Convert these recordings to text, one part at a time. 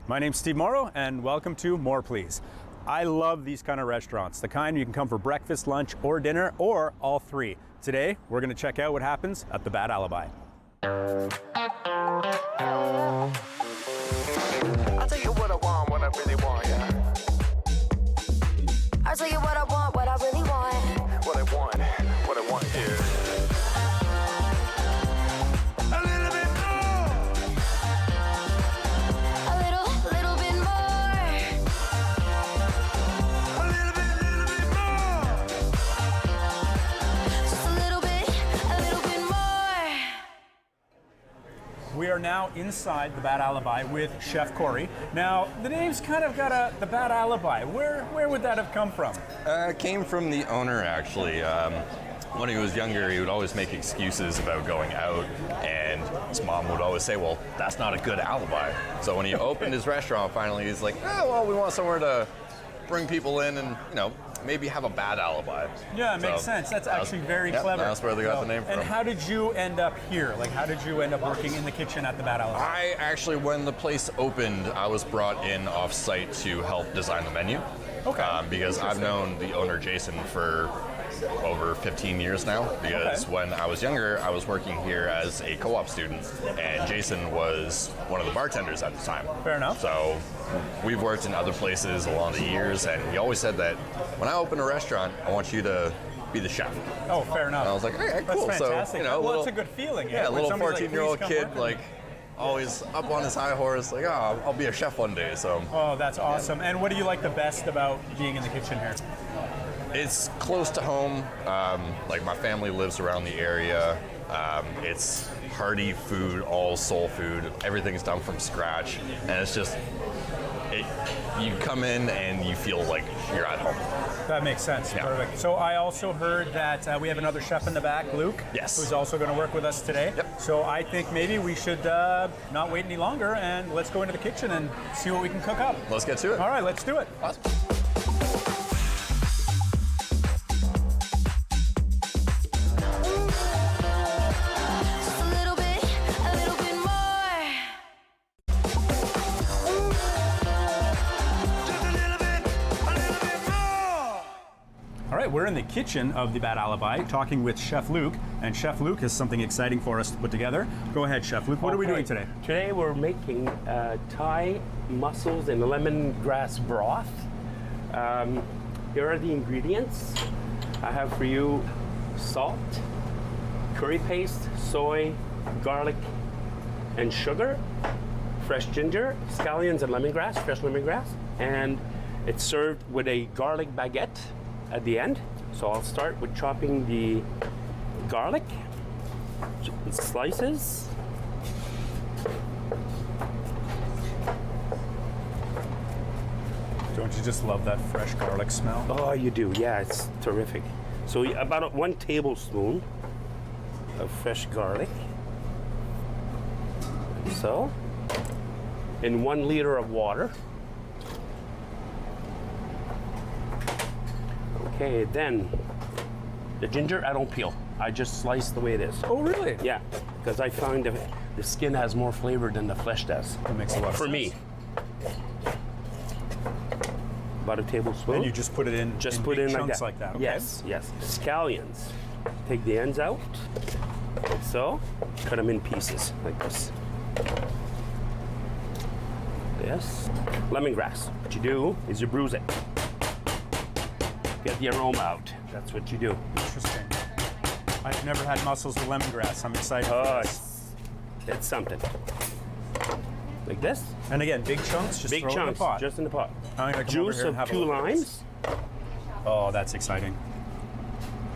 My name's Steve Morrow, and welcome to More Please. I love these kind of restaurants, the kind you can come for breakfast, lunch, or dinner, or all three. Today, we're gonna check out what happens at the Bad Alibi. I'll tell you what I want, what I really want, yeah. I'll tell you what I want, what I really want. What I want, yeah. A little bit more. A little bit more. A little bit more. Just a little bit more. We are now inside the Bad Alibi with Chef Corey. Now, the name's kind of got the Bad Alibi. Where would that have come from? It came from the owner, actually. When he was younger, he would always make excuses about going out, and his mom would always say, well, that's not a good alibi. So when he opened his restaurant, finally, he's like, oh, well, we want somewhere to bring people in and, you know, maybe have a bad alibi. Yeah, it makes sense. That's actually very clever. That's where they got the name from. And how did you end up here? Like, how did you end up working in the kitchen at the Bad Alibi? I actually, when the place opened, I was brought in off-site to help design the menu. Okay. Because I've known the owner, Jason, for over 15 years now, because when I was younger, I was working here as a co-op student, and Jason was one of the bartenders at the time. Fair enough. So we've worked in other places along the years, and he always said that when I open a restaurant, I want you to be the chef. Oh, fair enough. And I was like, all right, cool. That's fantastic. So, you know, Well, it's a good feeling. Yeah, a when little somebody's 14-year-old like, "Please kid, come work with me." always up on his high horse, like, oh, I'll be a chef one day. So Oh, that's awesome. And what do you like the best about being in the kitchen here? it's close to home. Like, my family lives around the area. It's hearty food, all soul food. Everything's done from scratch, and it's just, you come in and you feel like you're at home. That makes sense. Yeah. Perfect. So I also heard that we have another chef in the back, Luke. Yes. Who's also going to work with us today. Yep. So I think maybe we should not wait any longer and let's go into the kitchen and see what we can cook up. Let's get to it. All right, let's do it. Awesome. Just a little bit more. Just a little bit more. All right, we're in the kitchen of the Bad Alibi talking with Chef Luke, and Chef Luke has something exciting for us to put together. Go ahead, Chef Luke. What are we doing today? Today we're making Thai mussels and lemongrass broth. Here are the ingredients. I have for you salt, curry paste, soy, garlic, and sugar, fresh ginger, scallions and lemongrass, fresh lemongrass, and it's served with a garlic baguette at the end. So I'll start with chopping the garlic in slices. Don't you just love that fresh garlic smell? Oh, you do, yeah, it's terrific. So about 1 tablespoon of fresh garlic. So, in 1 liter of water. Okay, then the ginger I don't peel. I just slice the way it is. Oh, really? Yeah, because I find that the skin has more flavor than the flesh does. That makes a lot of For sense. me. About a tablespoon. And you just put it in Just in put big in chunks like that. Okay. Yes, yes. Scallions. Take the ends out, like so. Cut them in pieces, like this. This. Lemongrass. What you do is you bruise it. Get the aroma out. That's what you do. Interesting. I've never had mussels with lemongrass. I'm excited. Oh, for this. it's something. Like this. And again, big chunks, just Big throw it in the chunks, pot. just in the pot. I'm gonna come over Juice here and of have a 2 look at this. limes. Oh, that's exciting.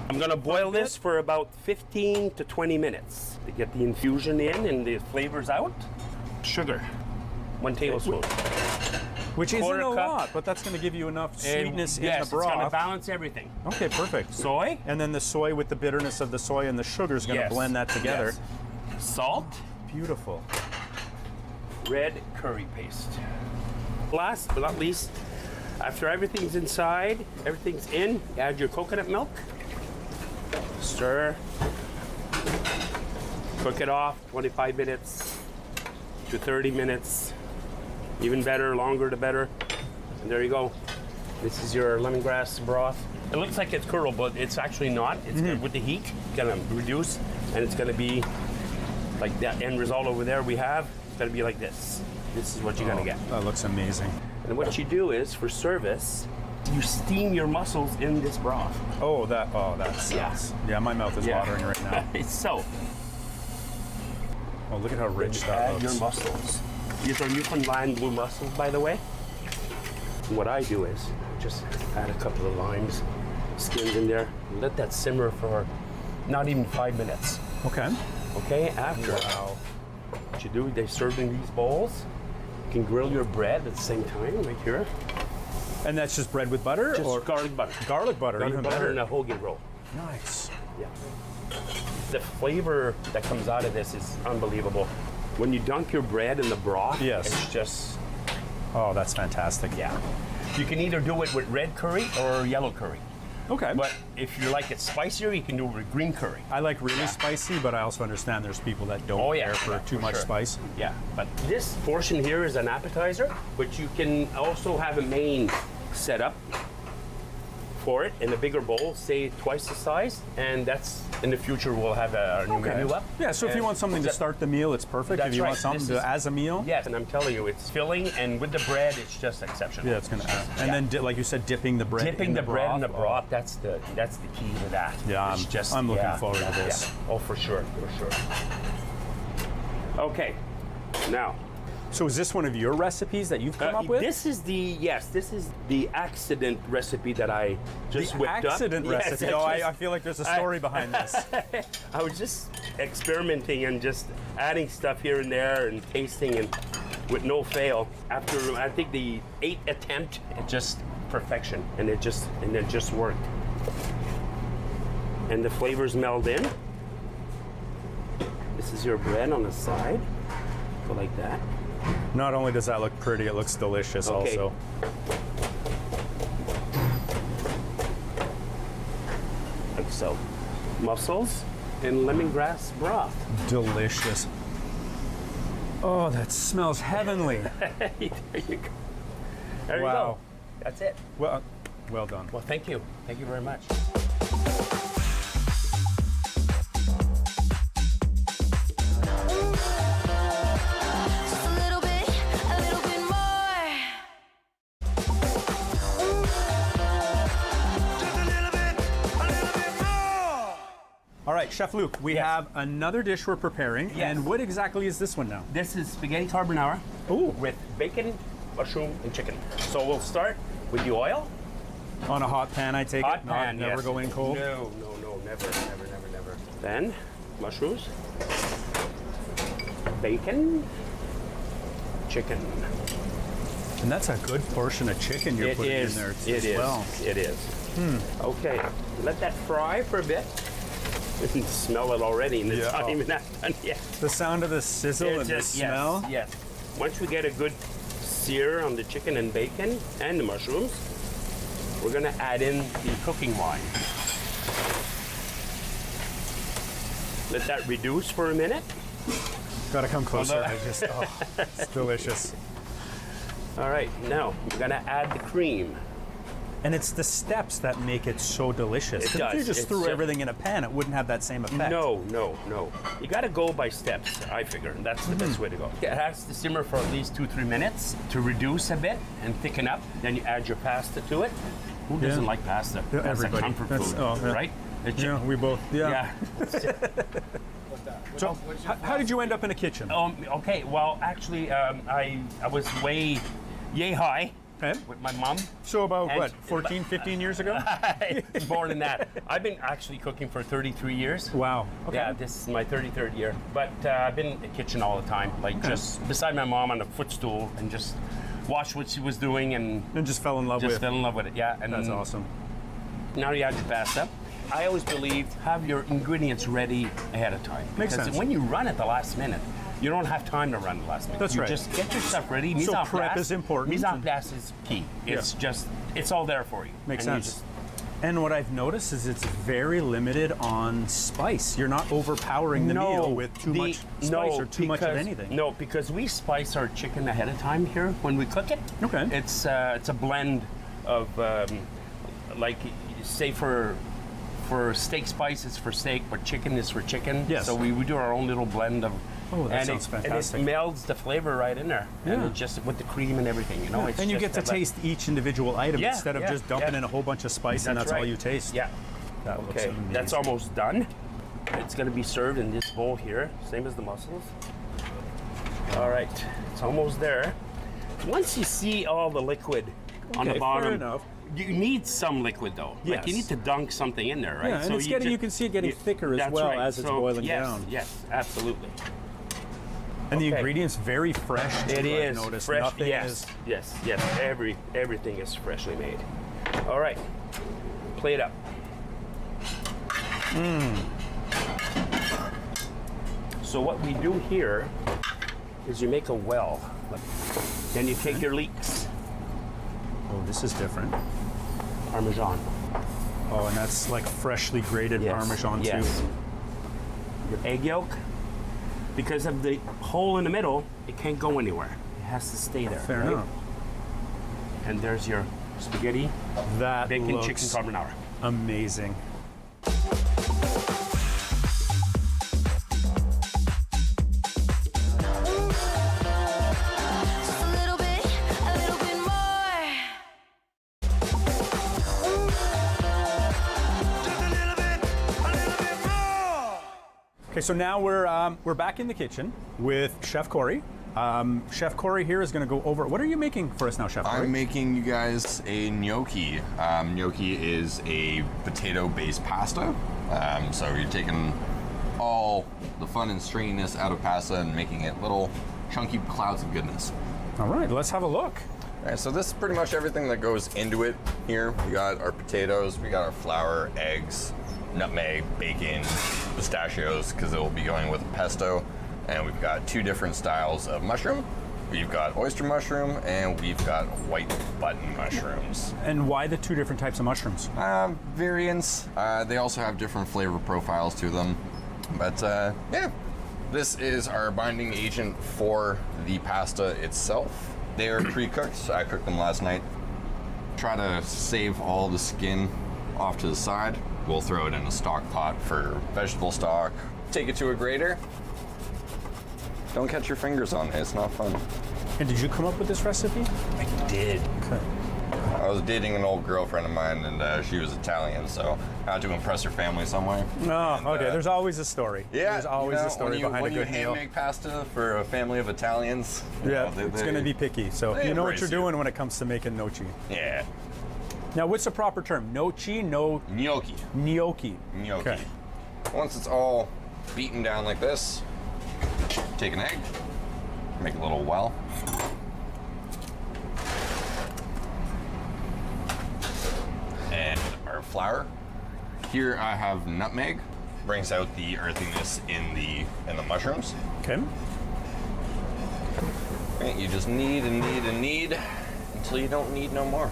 I'm gonna boil this for about 15 to 20 minutes to get the infusion in and the flavors out. Sugar, 1 tablespoon. Which isn't Quarter a cup. lot, but that's going to give you enough sweetness in yes, the broth. it's gonna balance everything. Okay, perfect. Soy. And then the soy with the bitterness of the soy and the sugar is going to Yes. blend that together. Yes. Salt, Beautiful. red curry paste. Last but not least, after everything's inside, everything's in, add your coconut milk. Stir. Cook it off 25 minutes to 30 minutes. Even better, longer the better. And there you go. This is your lemongrass broth. It looks like it's curdled, but it's actually not. It's gonna, with the heat, gonna reduce, and it's gonna be like that end result over there we have. It's gonna be like this. This is what you're gonna get. That looks amazing. And what you do is, for service, you steam your mussels in this broth. Oh, that sounds. Yeah, my mouth is watering right now. It's so. Oh, look at how rich that Add looks. your mussels. These are Newfoundland blue mussels, by the way. And what I do is just add a couple of limes, skins in there. Let that simmer for not even 5 minutes. Okay. Okay, after. Wow. What you do, they serve in these bowls. You can grill your bread at the same time, right here. And that's just bread with butter? Just or garlic butter. garlic butter, Garlic even butter better. and a hoagie roll. Nice. Yeah. The flavor that comes out of this is unbelievable. When you dunk your bread in the broth, Yes. it's just, Oh, that's fantastic. yeah. You can either do it with red curry or yellow curry. Okay. But if you like it spicier, you can do it with green curry. I like really spicy, but I also understand there's people that don't care for too much sure. spice. Yeah, but this portion here is an appetizer, but you can also have a main set up for it in a bigger bowl, say twice the size, and that's in the future we'll have our new menu up. Yeah, so if you And want something to start the meal, it's perfect. That's If you right. want something This to is- as a meal, Yes, and I'm telling you, it's filling, and with the bread, it's just exceptional. yeah, it's gonna add. And Yeah. then, like you said, dipping the bread Dipping in the bread in the broth. broth, that's the key to that. Yeah, It's I'm looking forward to this. Yeah. Oh, for sure, for sure. Okay, now. So is this one of your recipes that you've come up with? This is the accident recipe that I just the whipped up. accident Yes, recipe. it's Oh, just- I feel like there's a story behind this. I was just experimenting and just adding stuff here and there and tasting, and with no fail. After I think the 8th attempt, it just perfection, and it just worked. And the flavors meld in. This is your bread on the side. Go like that. Not only does that look pretty, it looks delicious Okay. also. Like so. Mussels and lemongrass broth. Delicious. Oh, that smells heavenly. There you go. There you Wow. go. That's it. Well done. Well, thank you. Thank you very much. Just a little bit more. Just a little bit more. All right, Chef Luke, we Yes. have another dish we're preparing. Yes. And what exactly is this one now? This is spaghetti carbonara with bacon, mushroom, and chicken. So we'll start with the oil. On a hot pan, I take Hot it? pan, Never yes. going cold? No, never. Then mushrooms, bacon, chicken. And that's a good portion of chicken you're putting in there as well. It is. Okay, let that fry for a bit. You can smell it already, and it's Yeah. not even that done yet. The sound of the sizzle and the smell. Yes. Once we get a good sear on the chicken and bacon and the mushrooms, we're gonna add in the cooking wine. Let that reduce for a minute. Gotta come closer. It's delicious. All right, now we're gonna add the cream. And it's the steps that make it so delicious. It 'Cause If you does. just It's threw just- everything in a pan, it wouldn't have that same effect. No. You gotta go by steps, I figure. That's the best way to go. It has to simmer for at least 2-3 minutes to reduce a bit and thicken up. Then you add your pasta to it. Who doesn't like pasta? Yeah, That's everybody. a comfort That's- food, oh, yeah. right? It's Yeah, we both. Yeah. yeah. So, how did you end up in a kitchen? Okay, well, actually, I was yay high Okay. with my mom. So about, And- what, 14, 15 years ago? More than that. I've been actually cooking for 33 years. Wow. Okay. Yeah, this is my 33rd year. But I've been in the kitchen all the time, like just beside my mom on a footstool and just watch what she was doing and And just fell in love just with. fell in love with it. Yeah, and That's awesome. now you add your pasta. I always believed have your ingredients ready ahead of time. Makes Because sense. when you run at the last minute, you don't have time to run the last minute. That's you right. just get your stuff ready. Mise So en prep place- is important. Mise en place is key. It's just, it's all there for you. Makes And you sense. just And what I've noticed is it's very limited on spice. You're not overpowering the meal with too much spice or too much of anything. No, because we spice our chicken ahead of time here when we cook it. Okay. It's a blend of, like, say for steak spice, it's for steak, but chicken is for chicken. Yes. So we do our own little blend of. Oh, that sounds fantastic. And it melds the flavor right in there. Yeah. And it just with the cream and everything, you know. It's And you just get to taste each individual item Yeah, instead of yeah, just dumping yeah. in a whole bunch of spice and that's all right. you taste. Yeah. That looks Okay, amazing. that's almost done. It's going to be served in this bowl here, same as the mussels. All right, it's almost there. Once you see all the liquid on the Okay, bottom, fair enough. you need some liquid though. Like you Yes. need to dunk something in there, right? Yeah, and it's getting, you can see it getting thicker as that's well right. as it's So, boiling yes, down. Yes, absolutely. And the Okay. ingredients very fresh too, It I've is noticed. fresh. Nothing Yes, is yes, yes. Everything is freshly made. All right, plate up. So what we do here is you make a well. Then you take your leeks, Oh, this is different. Parmesan. Oh, and that's like freshly grated Yes, Parmesan yes. too. Your egg yolk, because of the hole in the middle, it can't go anywhere. It has to stay there. Fair right? enough. And there's your spaghetti, That bacon, looks chicken carbonara. amazing. Just a little bit more. Okay, so now we're back in the kitchen with Chef Corey. Chef Corey here is going to go over. What are you making for us now, Chef Corey? I'm making you guys a gnocchi. Gnocchi is a potato-based pasta. So you're taking all the fun and stringiness out of pasta and making it little chunky clouds of goodness. All right, let's have a look. All right, so this is pretty much everything that goes into it here. We got our potatoes, we got our flour, eggs, nutmeg, bacon, pistachios, because it will be going with pesto. And we've got two different styles of mushroom. We've got oyster mushroom and we've got white button mushrooms. And why the two different types of mushrooms? Variants. They also have different flavor profiles to them. But yeah, this is our binding agent for the pasta itself. They are pre-cooked. I cooked them last night. Try to save all the skin off to the side. We'll throw it in a stock pot for vegetable stock. Take it to a grater. Don't catch your fingers on it, it's not fun. And did you come up with this recipe? I did. Okay. I was dating an old girlfriend of mine and she was Italian, so I had to impress her family some way. Oh, And, okay. There's always a story. Yeah, There's always a story behind a when good you meal. hand make pasta for a family of Italians, you Yeah, know, it's going to be picky. So they you know what embrace you're you. doing when it comes to making gnocchi. Yeah, Now, what's the proper term? Gnocchi, no gnocchi. gnocchi. Gnocchi. Okay. Once it's all beaten down like this, take an egg, make a little well. And our flour. Here I have nutmeg, brings out the earthiness in the mushrooms. Okay. And you just knead and knead and knead until you don't need no more.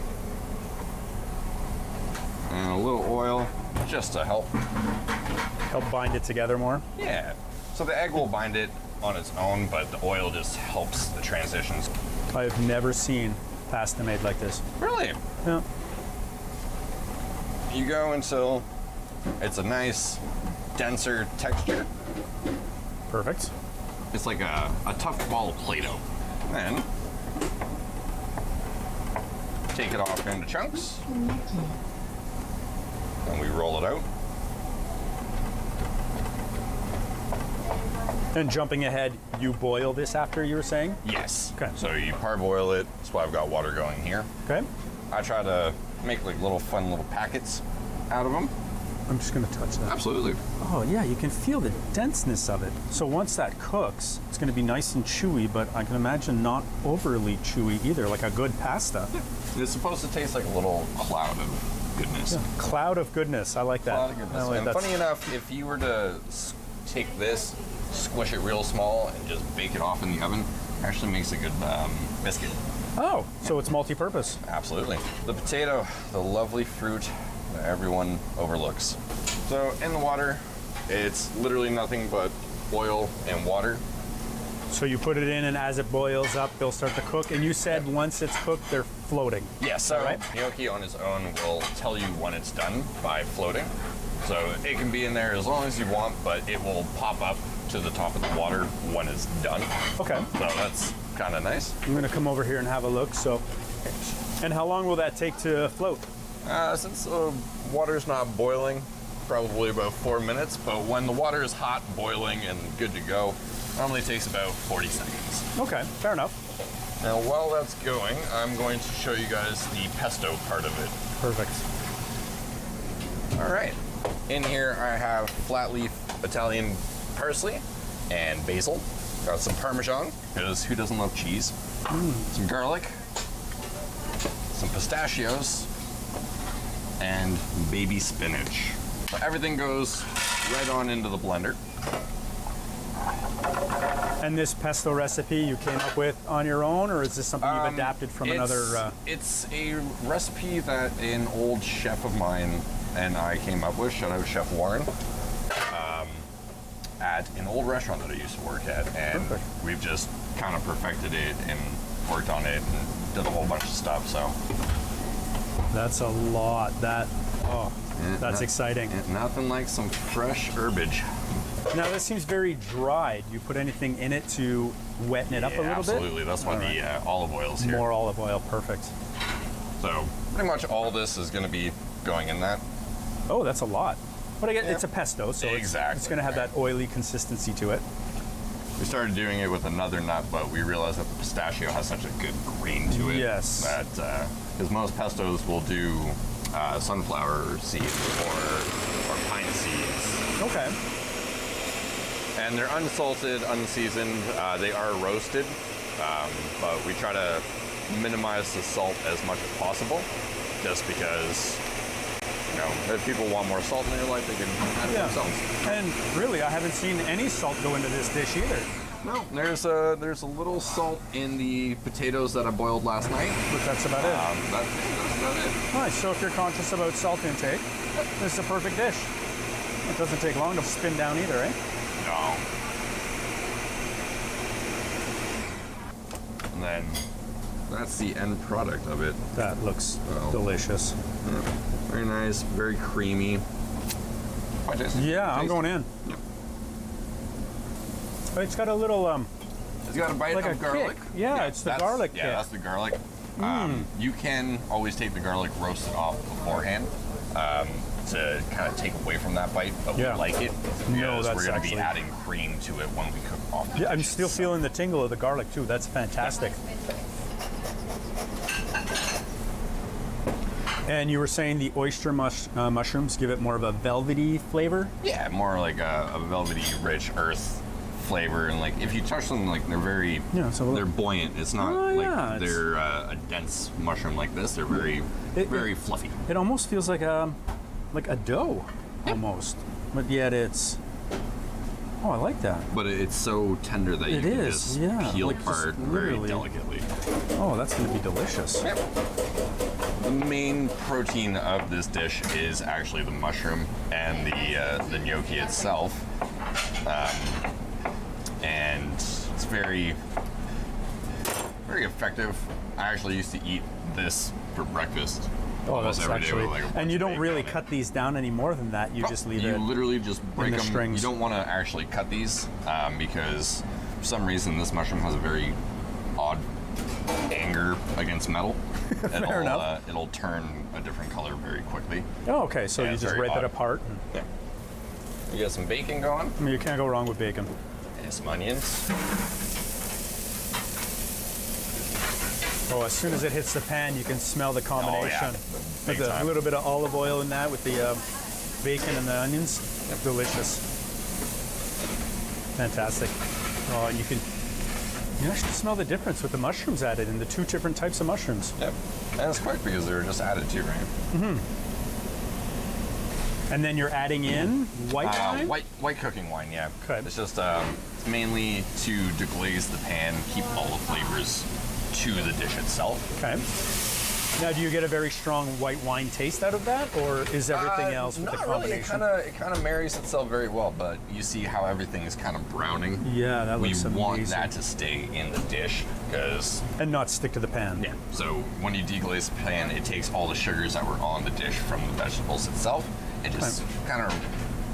And a little oil just to help. Help bind it together more. Yeah. So the egg will bind it on its own, but the oil just helps the transitions. I've never seen pasta made like this. Really? Yeah. You go until it's a nice, denser texture. Perfect. It's like a tough ball of Play-Doh. Then take it off into chunks. And we roll it out. And jumping ahead, you boil this after you were saying? Yes. Okay. So you parboil it. That's why I've got water going here. Okay. I try to make like little fun little packets out of them. I'm just going to touch that. Absolutely. Oh, yeah, you can feel the denseness of it. So once that cooks, it's going to be nice and chewy, but I can imagine not overly chewy either, like a good pasta. It's supposed to taste like a little cloud of goodness. Cloud of goodness. I like that. Cloud of goodness. I like And that. funny enough, if you were to take this, squish it real small, and just bake it off in the oven, it actually makes a good biscuit. Oh, so it's multi-purpose. Absolutely. The potato, the lovely fruit, that everyone overlooks. So in the water, it's literally nothing but oil and water. So you put it in, and as it boils up, they'll start to cook. And you said once it's cooked, they're floating. Yeah, so right? gnocchi on its own will tell you when it's done by floating. So it can be in there as long as you want, but it will pop up to the top of the water when it's done. Okay. So that's kind of nice. I'm gonna come over here and have a look. So, and how long will that take to float? Since the water's not boiling, probably about 4 minutes, but when the water is hot, boiling, and good to go, normally takes about 40 seconds. Okay, fair enough. Now, while that's going, I'm going to show you guys the pesto part of it. Perfect. All right. In here, I have flat leaf Italian parsley and basil. Got some Parmesan, because who doesn't love cheese? Some garlic, some pistachios, and baby spinach. Everything goes right on into the blender. And this pesto recipe you came up with on your own, or is this something you've adapted from another? It's a recipe that an old chef of mine and I came up with. Shout out Chef Warren. At an old restaurant that I used to work at, and Perfect. we've just kind of perfected it and worked on it and did a whole bunch of stuff. So That's a lot. That's exciting. Nothing like some fresh herbage. Now this seems very dry. Do you put anything in it to wetten it up a little absolutely. That's why the olive oil's bit? here. More olive oil, perfect. So pretty much all this is going to be going in that. Oh, that's a lot. But I guess it's a pesto, so Exactly. it's going to have that oily consistency to it. We started doing it with another nut, but we realized that the pistachio has such a good grain to it. Yes. That because most pestos will do sunflower seeds or pine seeds. Okay. And they're unsalted, unseasoned. They are roasted, but we try to minimize the salt as much as possible, just because, you know, if people want more salt in their life, they can add it themselves. And really, I haven't seen any salt go into this dish either. No, there's a little salt in the potatoes that I boiled last night. But that's about it. That's about it. Nice. So if you're conscious about salt intake, this is a perfect dish. It doesn't take long to spin down either, eh? No. And then that's the end product of it. That looks delicious. Very nice, very creamy. Quite tasty. Yeah, I'm going in. Yep. It's got a little It's got a bite like of a garlic. kick. Yeah, it's the garlic Yeah, kick. that's the garlic. You can always take the garlic roasted off beforehand to kind of take away from that bite, but we like it because that's we're going to be actually- adding cream to it when we cook off the Yeah, I'm dish. still feeling the tingle of the garlic too. That's fantastic. And you were saying the oyster mushrooms give it more of a velvety flavor? Yeah, more like a velvety, rich earth flavor, and like if you touch them, like they're very, they're buoyant. It's not they're a dense mushroom like this. They're very fluffy. It almost feels like a dough, almost. But yet it's. Oh, I like that. But it's so tender that you can just peel like just apart very literally. delicately. Oh, that's going to be delicious. Yep. The main protein of this dish is actually the mushroom and the gnocchi itself, and it's very, very effective. I actually used to eat this for breakfast. Oh, almost that's every day actually. with, like, a bunch And you of don't bacon really on it. cut these down any more than that. You just leave You it. literally just break the them. strings. You don't want to actually cut these because for some reason this mushroom has a very odd anger against metal. Fair enough. It'll turn a different color very quickly. Oh, okay. So Yeah, you it's just very rip it odd. apart. Yeah. You got some bacon going. I mean, you can't go wrong with bacon. And some onions. Oh, as soon as it hits the pan, you can smell the combination. Big With a time. little bit of olive oil in that, with the bacon and the onions. Delicious. Fantastic. Oh, and you actually smell the difference with the mushrooms added in the two different types of mushrooms. Yep. And it's quick because they're just added too, right? And then you're adding in white wine? White cooking wine, yeah. Okay. It's just it's mainly to deglaze the pan, keep all the flavors to the dish itself. Okay. Now, do you get a very strong white wine taste out of that, or is everything else with the Not combination? really. It kind of marries itself very well, but you see how everything is kind of browning. Yeah, that looks amazing. We want that to stay in the dish because And not stick to the pan. yeah. So when you deglaze the pan, it takes all the sugars that were on the dish from the vegetables itself. It just kind of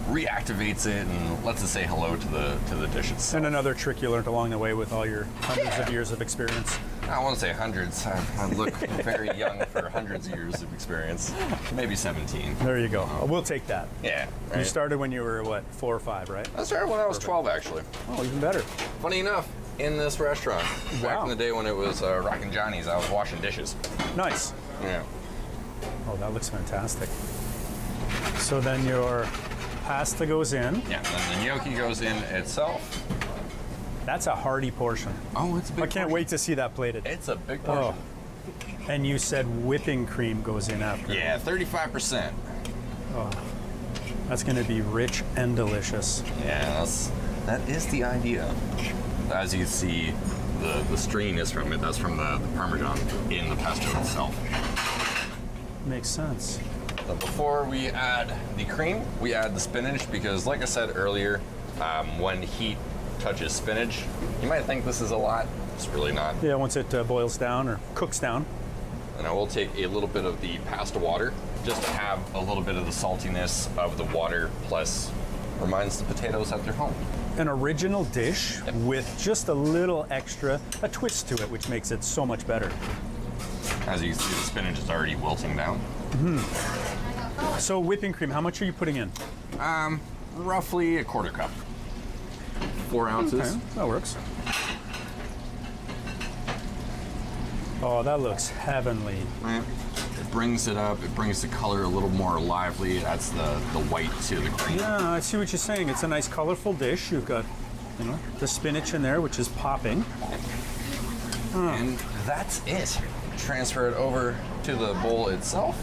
reactivates it and lets it say hello to the dish itself. And another trick you learned along the way with all your hundreds of years of experience. I won't say hundreds. I look very young for hundreds of years of experience. Maybe 17. There you go. We'll take that. Yeah. You started when you were, what, 4 or 5, right? I started when I was 12, actually. Oh, even better. Funny enough, in this restaurant, back Wow. in the day when it was Rockin' Johnny's, I was washing dishes. Nice. Yeah. Oh, that looks fantastic. So then your pasta goes in. Yeah, and the gnocchi goes in itself. That's a hearty portion. Oh, it's a big I can't wait to see that plated. It's a big portion. And you said whipping cream goes in after. Yeah, 35%. That's going to be rich and delicious. Yeah, that is the idea. As you see, the stringiness from it, that's from the Parmesan in the pesto itself. Makes sense. But before we add the cream, we add the spinach because, like I said earlier, when heat touches spinach, you might think this is a lot. It's really not. Yeah, once it boils down or cooks down. And I will take a little bit of the pasta water just to have a little bit of the saltiness of the water, plus reminds the potatoes that they're home. An original dish with just a little extra, a twist to it, which makes it so much better. As you see, the spinach is already wilting down. So whipping cream, how much are you putting in? Roughly a quarter cup. 4 ounces. Okay, that works. Oh, that looks heavenly. Right. It brings it up. It brings the color a little more lively. That's the white to the cream. Yeah, I see what you're saying. It's a nice colorful dish. You've got, the spinach in there, which is popping. And that's it. Transfer it over to the bowl itself.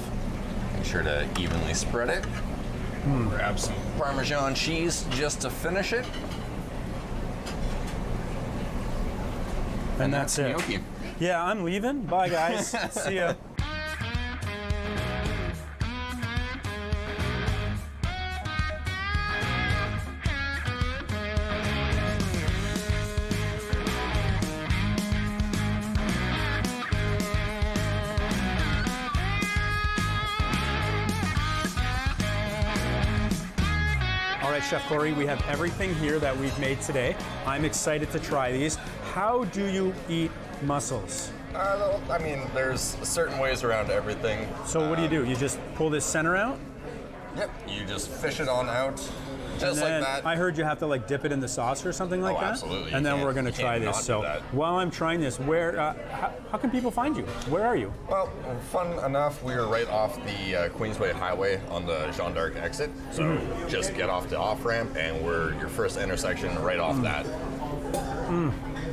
Make sure to evenly spread it. Grab some Parmesan cheese just to finish it. And that's it. gnocchi. Yeah, I'm leaving. Bye, guys. See ya. All right, Chef Corey, we have everything here that we've made today. I'm excited to try these. How do you eat mussels? I mean, there's certain ways around everything. So what do? You just pull this center out? Yep. You just fish it on out, just like that. I heard you have to like dip it in the sauce or something like that. Absolutely. And then we're going to You try can't this. not So do that. while I'm trying this, how can people find you? Where are you? Well, fun enough, we are right off the Queensway Highway on the Jeanne d'Arc exit. So just get off the off-ramp and we're your first intersection right off that.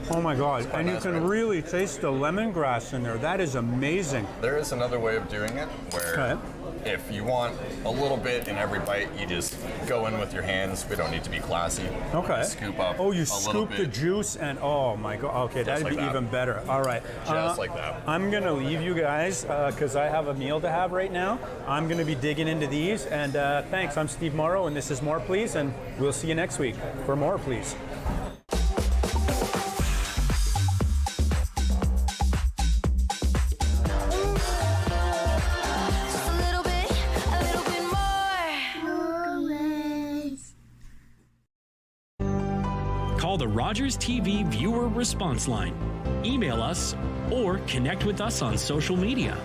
Oh my God. And you nice, can right? really taste the lemongrass in there. That is amazing. There is another way of doing it where if you want a little bit in every bite, you just go in with your hands. We don't need to be classy. Okay. Scoop up Oh, you a little scoop the bit. juice and oh my God. Okay, that'd like be that. even better. All right. Just like that. I'm going to leave you guys because I have a meal to have right now. I'm going to be digging into these. And thanks. I'm Steve Morrow, and this is More Please. And we'll see you next week for More Please. Just a little bit more. Call the Rogers TV viewer response line, email us, or connect with us on social media.